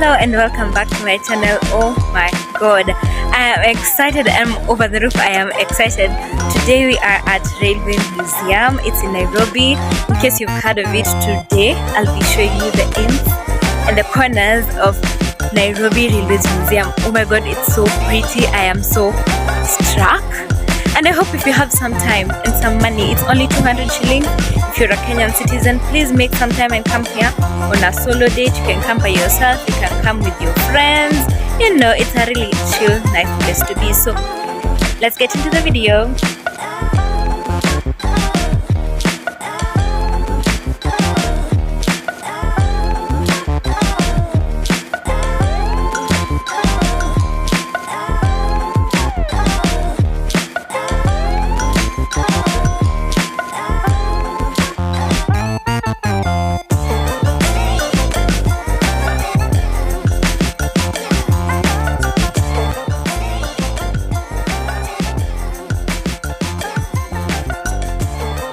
Hello and welcome back to my channel. Oh my god, I am excited. I'm over the roof. I am excited. Today we are at Railway Museum. It's in Nairobi. In case you've heard of it, today I'll be showing you the ends and the corners of Nairobi Railway Museum. Oh my god, it's so pretty. I am so struck. And I hope if you have some time and some money, it's only 200 shillings. If you're a Kenyan citizen, please make some time and come here on a solo date. You can come by yourself, you can come with your friends. You know, it's a really chill, nice place to be. So let's get into the video.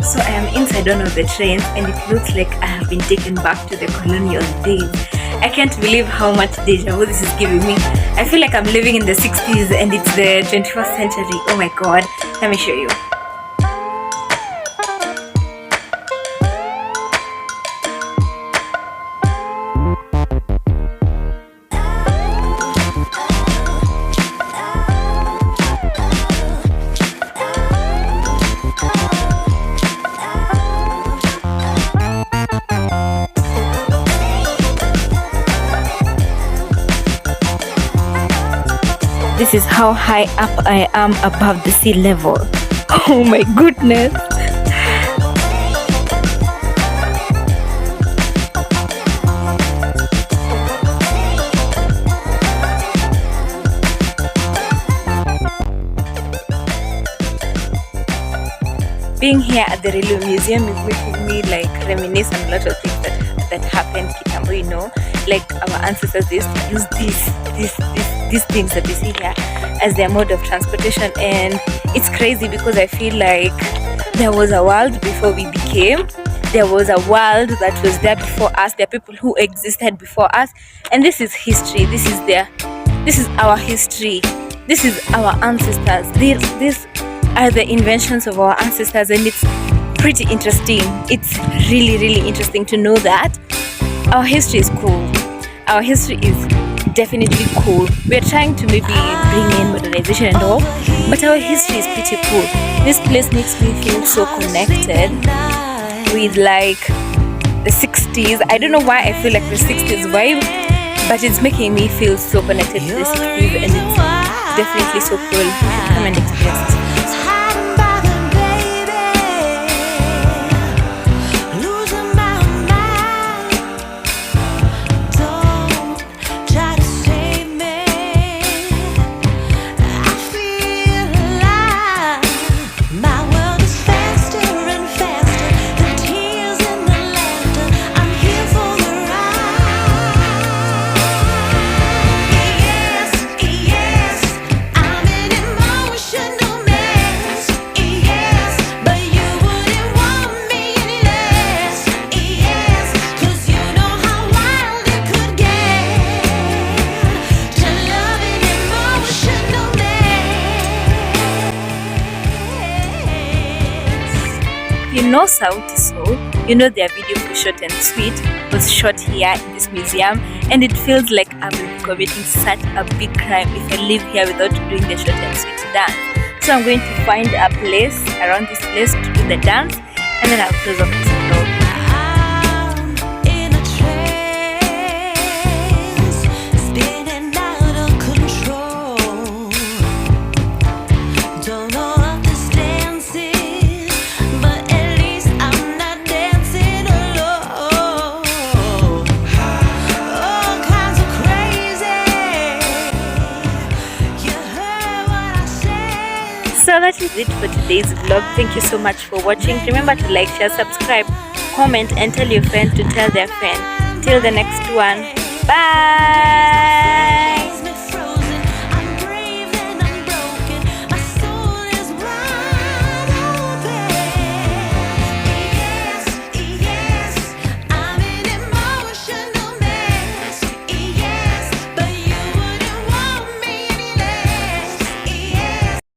So I am inside one of the trains and it looks like I have been taken back to the colonial days. I can't believe how much deja vu this is giving me. I feel like I'm living in the 60s and it's the 21st century. Oh my god, let me show you. This is how high up I am above the sea level. Oh my goodness. Being here at the Railway Museum is making me like reminisce on a lot of things that happened kitambo, you know, like our ancestors, they used to use these things that we see here as their mode of transportation. And it's crazy because I feel like there was a world before we became. There was a world that was there before us. There are people who existed before us, and this is history. This is our history. This is our ancestors. These are the inventions of our ancestors, and it's pretty interesting. It's really interesting to know that our history is cool. Our history is definitely cool. We're trying to maybe bring in modernization and all, but our history is pretty cool. This place makes me feel so connected with like the 60s. I don't know why I feel like the 60s vibe, but it's making me feel so connected to the 60s, and it's definitely so cool. You should come and experience it. You know Sauti Sol, you know their video for Short and Sweet was shot here in this museum, and it feels like I will be committing such a big crime if I live here without doing the Short and Sweet dance. So I'm going to find a place around this place to do the dance, and then I'll close off this vlog. So that is it for today's vlog. Thank you so much for watching. Remember to like, share, subscribe, comment, and tell your friend to tell their friend. Till the next one. Bye.